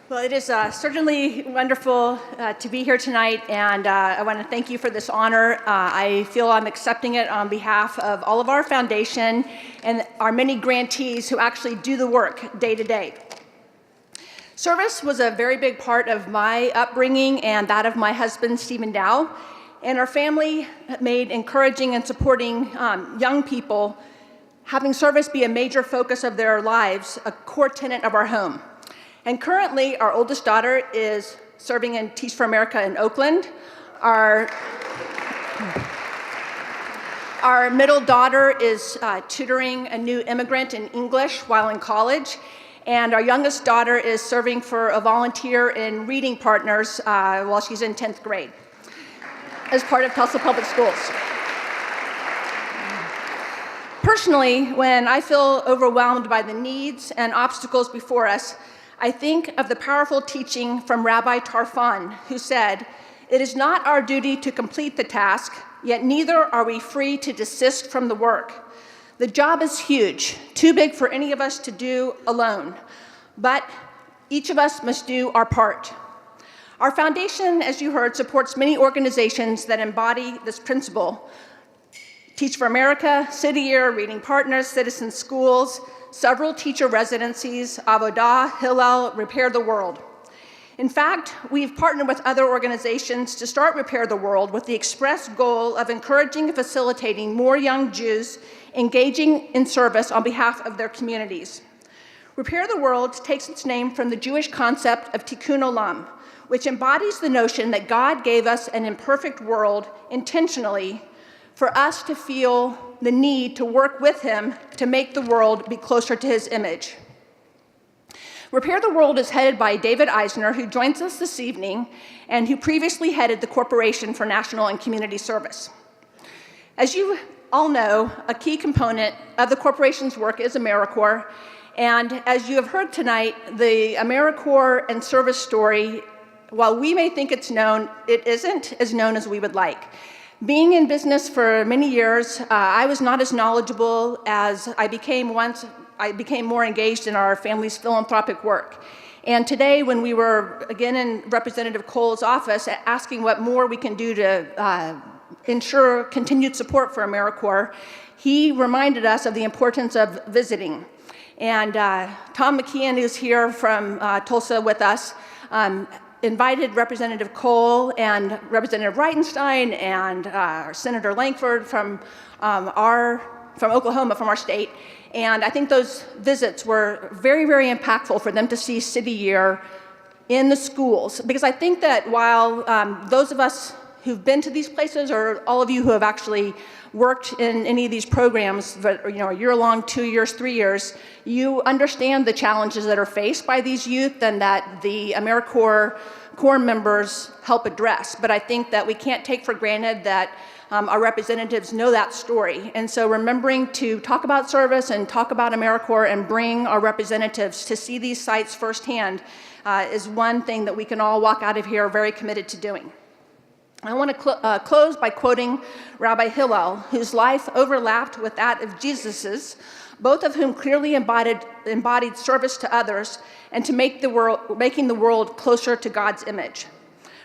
Well, it is certainly wonderful to be here tonight, and I want to thank you for this honor. I feel I'm accepting it on behalf of all of our foundation and our many grantees who actually do the work day to day. Service was a very big part of my upbringing and that of my husband, Stephen Dow, and our family made encouraging and supporting young people, having service be a major focus of their lives, a core tenet of our home. And currently, our oldest daughter is serving in Teach for America in Oakland. Our middle daughter is tutoring a new immigrant in English while in college. And our youngest daughter is serving for a volunteer in Reading Partners while she's in 10th grade as part of Tulsa Public Schools. Personally, when I feel overwhelmed by the needs and obstacles before us, I think of the powerful teaching from Rabbi Tarfon, who said, "It is not our duty to complete the task, yet neither are we free to desist from the work. The job is huge, too big for any of us to do alone, but each of us must do our part." Our foundation, as you heard, supports many organizations that embody this principle. Teach for America, City Year, Reading Partners, Citizen Schools, several teacher residencies, Avodah, Hillel, Repair the World. In fact, we've partnered with other organizations to start Repair the World with the express goal of encouraging and facilitating more young Jews engaging in service on behalf of their communities. Repair the World takes its name from the Jewish concept of tikkun olam, which embodies the notion that God gave us an imperfect world intentionally for us to feel the need to work with him to make the world be closer to his image. Repair the World is headed by David Eisner, who joins us this evening, and who previously headed the Corporation for National and Community Service. As you all know, a key component of the corporation's work is AmeriCorps, and as you have heard tonight, the AmeriCorps and service story, while we may think it's known, it isn't as known as we would like. Being in business for many years, I was not as knowledgeable as I became once I became more engaged in our family's philanthropic work. And today, when we were again in Representative Cole's office asking what more we can do to ensure continued support for AmeriCorps, he reminded us of the importance of visiting. And Tom McKeon is here from Tulsa with us. Invited Representative Cole and Representative Reitenstein and Senator Langford from Oklahoma, from our state. And I think those visits were very, very impactful for them to see City Year in the schools. Because I think that while those of us who've been to these places, or all of you who have actually worked in any of these programs, a year-long, 2 years, 3 years, you understand the challenges that are faced by these youth and that the AmeriCorps core members help address. But I think that we can't take for granted that our representatives know that story. And so remembering to talk about service and talk about AmeriCorps and bring our representatives to see these sites firsthand is one thing that we can all walk out of here very committed to doing. I want to close by quoting Rabbi Hillel, whose life overlapped with that of Jesus's, both of whom clearly embodied service to others and to making the world closer to God's image.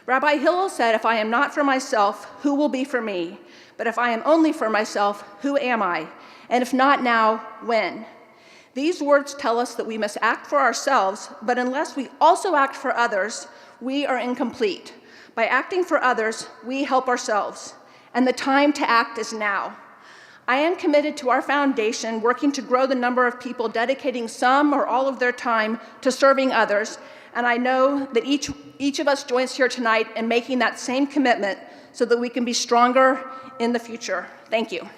Rabbi Hillel said, "If I am not for myself, who will be for me? But if I am only for myself, who am I? And if not now, when?" These words tell us that we must act for ourselves, but unless we also act for others, we are incomplete. By acting for others, we help ourselves, and the time to act is now. I am committed to our foundation working to grow the number of people dedicating some or all of their time to serving others, and I know that each of us joins here tonight in making that same commitment so that we can be stronger in the future. Thank you.